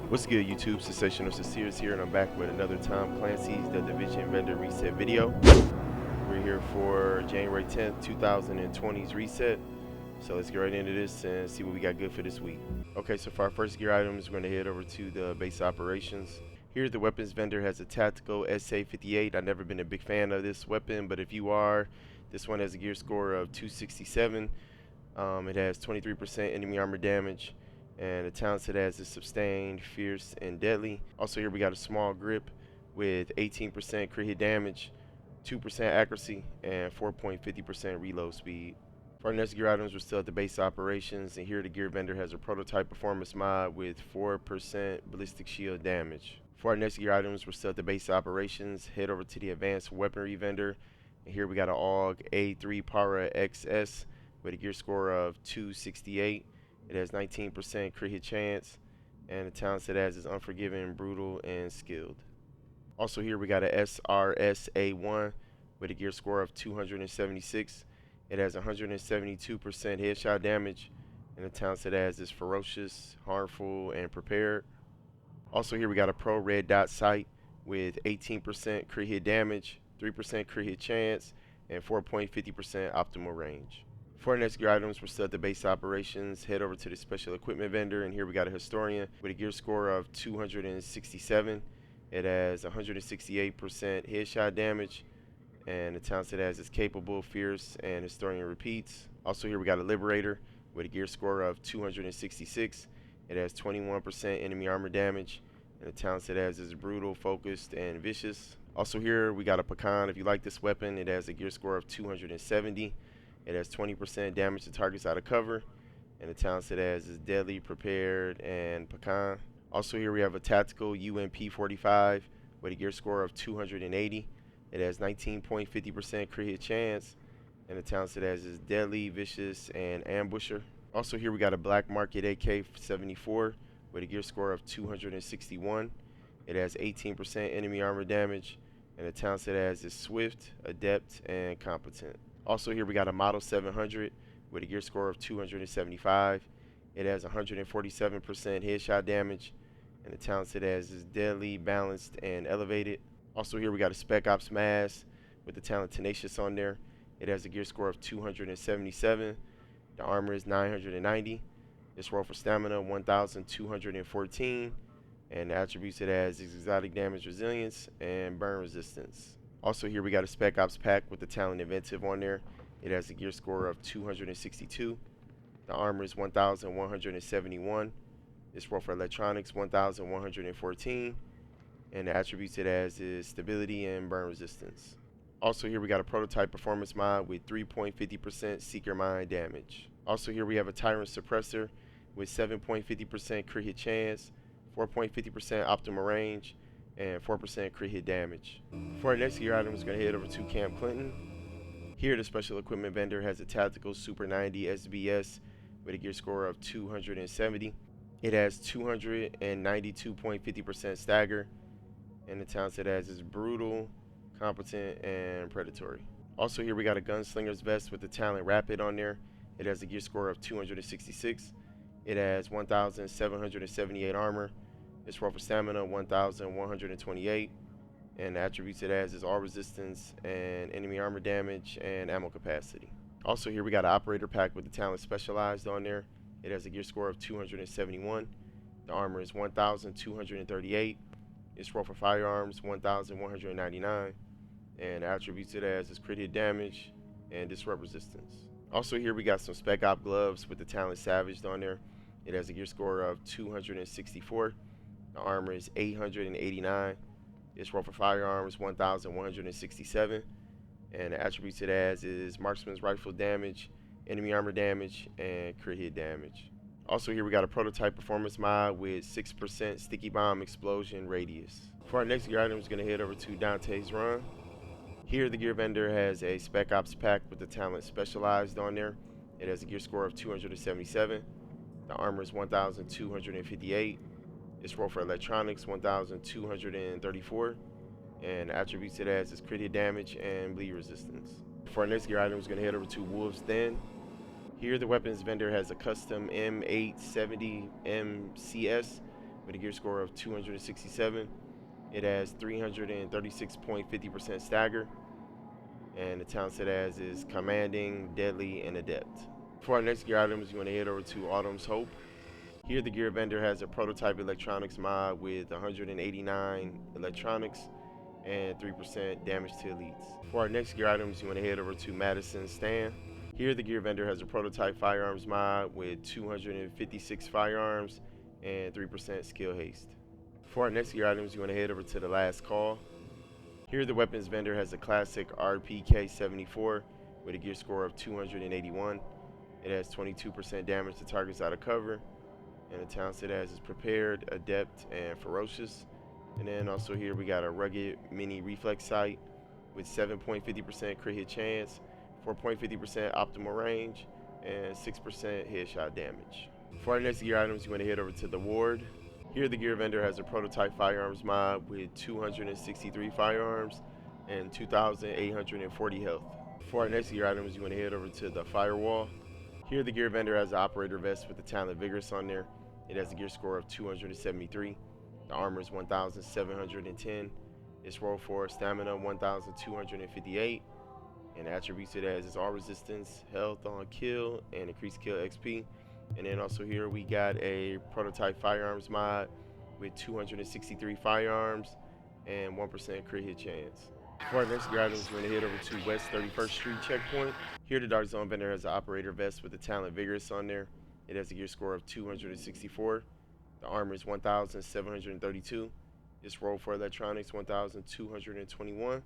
What's good, YouTube? Sensational Sinceres here, and I'm back with another Tom Clancy's The Division Vendor Reset video. We're here for January 10th, 2020's reset. So let's get right into this and see what we got good for this week. Okay, so for our first gear items, we're going to head over to the base operations. Here, the weapons vendor has a tactical SA-58. I've never been a big fan of this weapon, but if you are, this one has a gear score of 267. It has 23% enemy armor damage, and the talents it has is sustained, fierce, and deadly. Also here we got a small grip with 18% crit hit damage, 2% accuracy, and 4.50% reload speed. For our next gear items, we're still at the base operations, and here the gear vendor has a prototype performance mod with 4% ballistic shield damage. For our next gear items, we're still at the base operations. Head over to the advanced weaponry vendor, and here we got an AUG A3 Para XS with a gear score of 268. It has 19% crit hit chance, and the talents it has is unforgiving, brutal, and skilled. Also here we got a SRS A1 with a gear score of 276. It has 172% headshot damage, and the talents it has is ferocious, harmful, and prepared. Also here we got a Pro Red Dot sight with 18% crit hit damage, 3% crit hit chance, and 4.50% optimal range. For our next gear items, we're still at the base operations. Head over to the special equipment vendor, and here we got a historian with a gear score of 267. It has 168% headshot damage, and the talents it has is capable, fierce, and historian repeats. Also here we got a liberator with a gear score of 266. It has 21% enemy armor damage, and the talents it has is brutal, focused, and vicious. Also here we got a pecan. If you like this weapon, it has a gear score of 270. It has 20% damage to targets out of cover, and the talents it has is deadly, prepared, and pecan. Also here we have a tactical UMP-45 with a gear score of 280. It has 19.50% crit hit chance, and the talents it has is deadly, vicious, and ambusher. Also here we got a black market AK-74 with a gear score of 261. It has 18% enemy armor damage, and the talents it has is swift, adept, and competent. Also here we got a Model 700 with a gear score of 275. It has 147% headshot damage, and the talents it has is deadly, balanced, and elevated. Also here we got a Spec Ops mask with the talent Tenacious on there. It has a gear score of 277. The armor is 990. Its roll for stamina 1214, and the attributes it has is exotic damage resilience and burn resistance. Also here we got a Spec Ops pack with the talent Inventive on there. It has a gear score of 262. The armor is 1171. Its roll for electronics 1114, and the attributes it has is stability and burn resistance. Also here we got a prototype performance mod with 3.50% seeker mine damage. Also here we have a Tyrant suppressor with 7.50% crit hit chance, 4.50% optimal range, and 4% crit hit damage. For our next gear item, we're going to head over to Camp Clinton. Here the special equipment vendor has a tactical Super 90 SBS with a gear score of 270. It has 292.50% stagger, and the talents it has is brutal, competent, and predatory. Also here we got a Gunslinger's vest with the talent Rapid on there. It has a gear score of 266. It has 1778 armor. Its roll for stamina 1128, and the attributes it has is all resistance and enemy armor damage and ammo capacity. Also here we got an operator pack with the talent Specialized on there. It has a gear score of 271. The armor is 1238. Its roll for firearms 1199, and the attributes it has is crit hit damage and disrupt resistance. Also here we got some Spec Op gloves with the talent Savaged on there. It has a gear score of 264. The armor is 889. Its roll for firearms 1167, and the attributes it has is marksman's rifle damage, enemy armor damage, and crit hit damage. Also here we got a prototype performance mod with 6% sticky bomb explosion radius. For our next gear item, we're going to head over to Dante's Run. Here the gear vendor has a Spec Ops pack with the talent Specialized on there. It has a gear score of 277. The armor is 1258. Its roll for electronics 1234, and the attributes it has is crit hit damage and bleed resistance. For our next gear item, we're going to head over to Wolves Den. Here the weapons vendor has a custom M870 MCS with a gear score of 267. It has 336.50% stagger, and the talents it has is commanding, deadly, and adept. For our next gear items, you want to head over to Autumn's Hope. Here, the gear vendor has a prototype electronics mod with 189 electronics and 3% damage to elites. For our next gear items, you want to head over to Madison's Stand. Here, the gear vendor has a prototype firearms mod with 256 firearms and 3% skill haste. For our next gear items, you want to head over to the Last Call. Here, the weapons vendor has a classic RPK-74 with a gear score of 281. It has 22% damage to targets out of cover, and the talents it has is Prepared, Adept, and Ferocious. And then also here we got a rugged mini reflex sight with 7.50% crit hit chance, 4.50% optimal range, and 6% headshot damage. For our next gear items, you want to head over to the Ward. Here, the gear vendor has a prototype firearms mod with 263 firearms and 2,840 health. For our next gear items, you want to head over to the Firewall. Here, the gear vendor has an operator vest with the talent Vigorous on there. It has a gear score of 273. The armor is 1,710. Its roll for stamina 1,258. And the attributes it has is all resistance, health on kill, and increased kill XP. And then also here we got a prototype firearms mod with 263 firearms and 1% crit hit chance. For our next gear items, we're going to head over to West 31st Street Checkpoint. Here, the Dark Zone vendor has an operator vest with the talent Vigorous on there. It has a gear score of 264. The armor is 1,732. Its roll for electronics 1,221.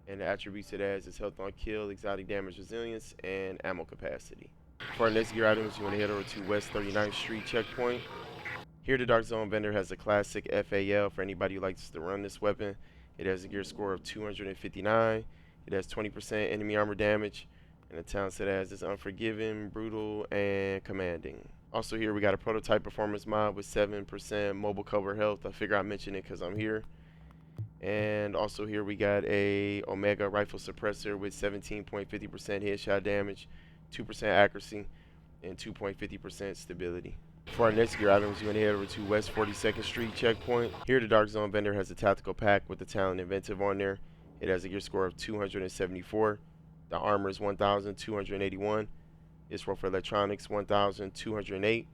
And the attributes it has is health on kill, exotic damage resilience, and ammo capacity. For our next gear items, you want to head over to West 39th Street Checkpoint. Here, the Dark Zone vendor has a classic FAL for anybody who likes to run this weapon. It has a gear score of 259. It has 20% enemy armor damage, and the talents it has is Unforgiving, Brutal, and Commanding. Also here we got a prototype performance mod with 7% mobile cover health. I figure I mentioned it because I'm here. And also here we got a Omega rifle suppressor with 17.50% headshot damage, 2% accuracy, and 2.50% stability. For our next gear items, you want to head over to West 42nd Street Checkpoint. Here, the Dark Zone vendor has a tactical pack with the talent Inventive on there. It has a gear score of 274. The armor is 1,281. Its roll for electronics 1,208.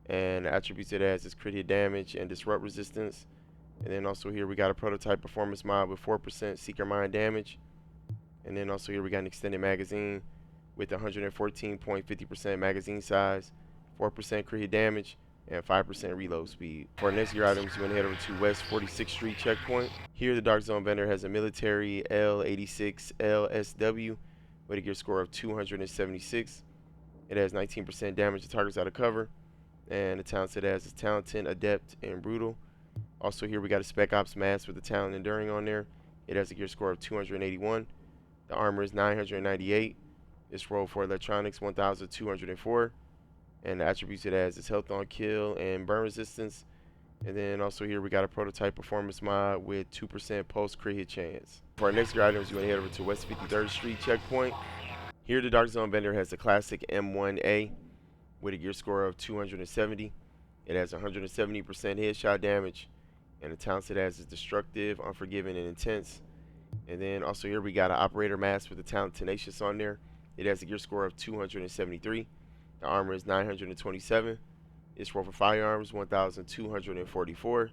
And the attributes it has is crit hit damage and disrupt resistance. And then also here we got a prototype performance mod with 4% Seeker Mind damage. And then also here we got an extended magazine with 114.50% magazine size, 4% crit hit damage, and 5% reload speed. For our next gear items, you want to head over to West 46th Street Checkpoint. Here, the Dark Zone vendor has a military L86 LSW with a gear score of 276. It has 19% damage to targets out of cover, and the talents it has is Talented, Adept, and Brutal. Also here we got a Spec Ops mask with the talent Enduring on there. It has a gear score of 281. The armor is 998. Its roll for electronics 1,204. And the attributes it has is health on kill and burn resistance. And then also here we got a prototype performance mod with 2% post crit hit chance. For our next gear items, you want to head over to West 53rd Street Checkpoint. Here, the Dark Zone vendor has a classic M1A with a gear score of 270. It has 170% headshot damage, and the talents it has is Destructive, Unforgiving, and Intense. And then also here we got an operator mask with the talent Tenacious on there. It has a gear score of 273. The armor is 927. Its roll for firearms 1,244.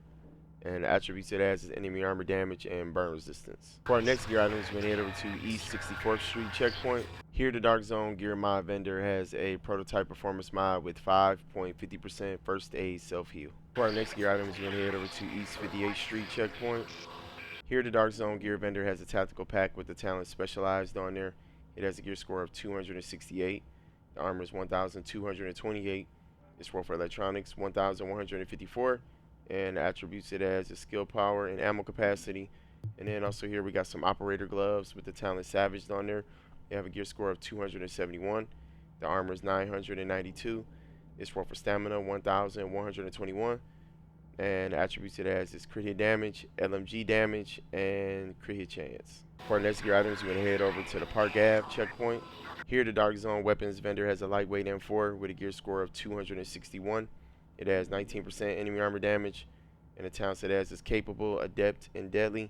And the attributes it has is enemy armor damage and burn resistance. For our next gear items, we're going to head over to East 64th Street Checkpoint. Here, the Dark Zone gear mod vendor has a prototype performance mod with 5.50% first aid self-heal. For our next gear items, we're going to head over to East 58th Street Checkpoint. Here, the Dark Zone gear vendor has a tactical pack with the talent Specialized on there. It has a gear score of 268. The armor is 1,228. Its roll for electronics 1,154. And the attributes it has is skill power and ammo capacity. And then also here we got some operator gloves with the talent Savaged on there. They have a gear score of 271. The armor is 992. Its roll for stamina 1,121. And the attributes it has is crit hit damage, LMG damage, and crit hit chance. For our next gear items, we're going to head over to the Park Ave checkpoint. Here, the Dark Zone weapons vendor has a lightweight M4 with a gear score of 261. It has 19% enemy armor damage, and the talent set as is capable, adept, and deadly.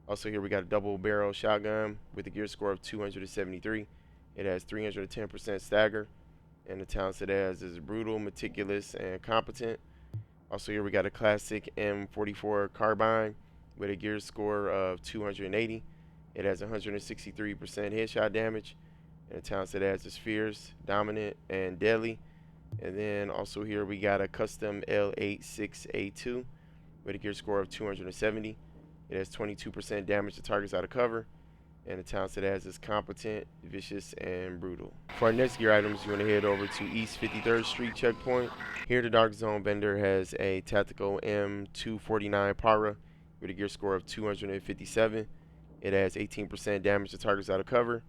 Also here we got a double barrel shotgun with a gear score of 273. It has 310% stagger, and the talent set as is brutal, meticulous, and competent. Also here we got a classic M44 carbine with a gear score of 280. It has 163% headshot damage, and the talent set as is fierce, dominant, and deadly. And then also here we got a custom L86A2 with a gear score of 270. It has 22% damage to targets out of cover, and the talent set as is competent, vicious, and brutal. For our next gear items, you want to head over to East 53rd Street checkpoint. Here the Dark Zone vendor has a tactical M249 Para with a gear score of 257. It has 18% damage to targets out of cover,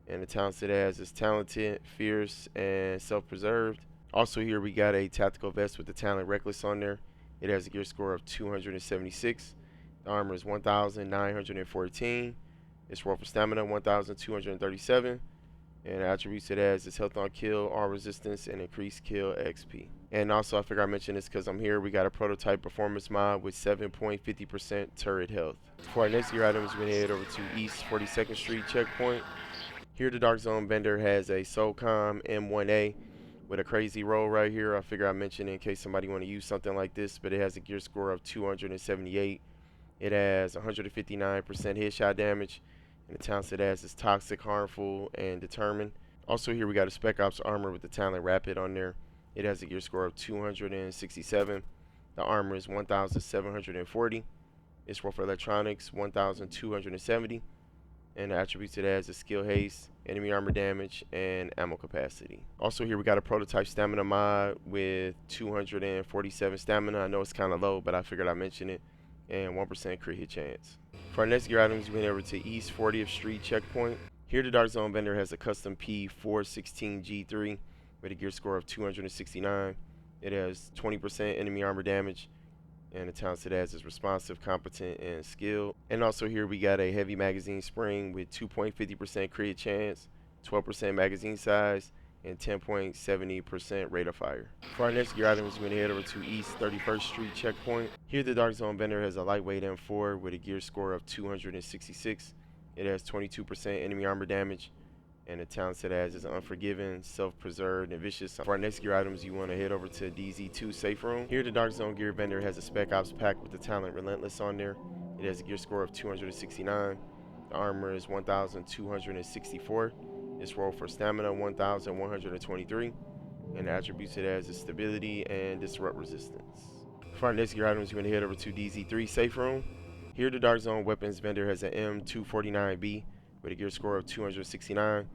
and the talent set as is talented, fierce, and self-preserved. Also here we got a tactical vest with the talent Reckless on there. It has a gear score of 276. The armor is 1,914. Its roll for stamina 1,237. And the attributes it has is health on kill, all resistance, and increased kill XP. And also I figure I mentioned this because I'm here. We got a prototype performance mod with 7.50% turret health. For our next gear items, we're going to head over to East 42nd Street checkpoint. Here the Dark Zone vendor has a SOCOM M1A with a crazy roll right here. I figure I mentioned it in case somebody want to use something like this, but it has a gear score of 278. It has 159% headshot damage, and the talent it has is toxic, harmful, and determined. Also here we got a Spec Ops armor with the talent Rapid on there. It has a gear score of 267. The armor is 1,740. Its roll for electronics 1,270. And the attributes it has is skill haste, enemy armor damage, and ammo capacity. Also here we got a prototype stamina mod with 247 stamina. I know it's kind of low, but I figured I'd mention it. And 1% crit hit chance. For our next gear items, we went over to East 40th Street checkpoint. Here the Dark Zone vendor has a custom P416G3 with a gear score of 269. It has 20% enemy armor damage, and the talent it has is responsive, competent, and skilled. And also here we got a heavy magazine spring with 2.50% crit chance, 12% magazine size, and 10.70% rate of fire. For our next gear items, we're going to head over to East 31st Street checkpoint. Here the Dark Zone vendor has a lightweight M4 with a gear score of 266. It has 22% enemy armor damage, and the talent it has is unforgiving, self-preserved, and vicious. For our next gear items, you want to head over to DZ2 Safe Room. Here the Dark Zone gear vendor has a Spec Ops pack with the talent Relentless on there. It has a gear score of 269. The armor is 1,264. Its roll for stamina 1,123, and the attributes it has is stability and disrupt resistance. For our next gear items, we're going to head over to DZ3 Safe Room. Here the Dark Zone weapons vendor has an M249B with a gear score of 269.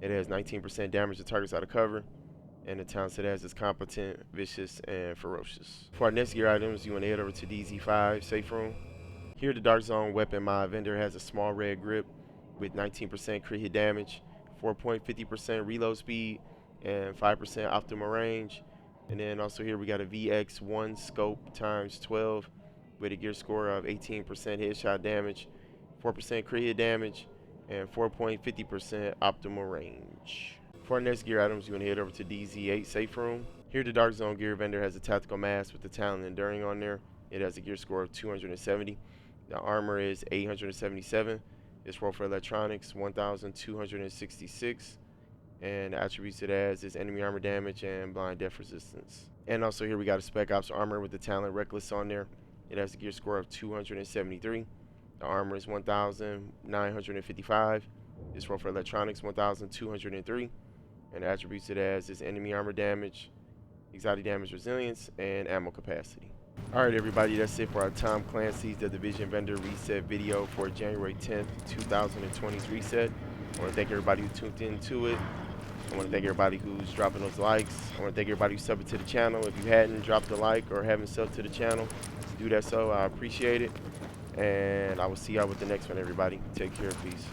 It has 19% damage to targets out of cover, and the talent it has is competent, vicious, and ferocious. For our next gear items, you want to head over to DZ5 Safe Room. Here the Dark Zone weapon mod vendor has a small red grip with 19% crit hit damage, 4.50% reload speed, and 5% optimal range. And then also here we got a VX1 scope times 12 with a gear score of 18% headshot damage, 4% crit hit damage, and 4.50% optimal range. For our next gear items, you're going to head over to DZ8 Safe Room. Here the Dark Zone gear vendor has a tactical mask with the talent Enduring on there. It has a gear score of 270. The armor is 877. Its roll for electronics 1,266, and the attributes it has is enemy armor damage and blind death resistance. And also here we got a Spec Ops armor with the talent Reckless on there. It has a gear score of 273. The armor is 1,955. Its roll for electronics 1,203, and the attributes it has is enemy armor damage, exotic damage resilience, and ammo capacity. Alright everybody, that's it for our Tom Clancy's The Division Vendor Reset video for January 10th, 2020's reset. I want to thank everybody who tuned into it. I want to thank everybody who's dropping those likes. I want to thank everybody who's subbed to the channel. If you hadn't dropped a like or haven't subbed to the channel, do that so. I appreciate it. And I will see y'all with the next one, everybody. Take care. Peace.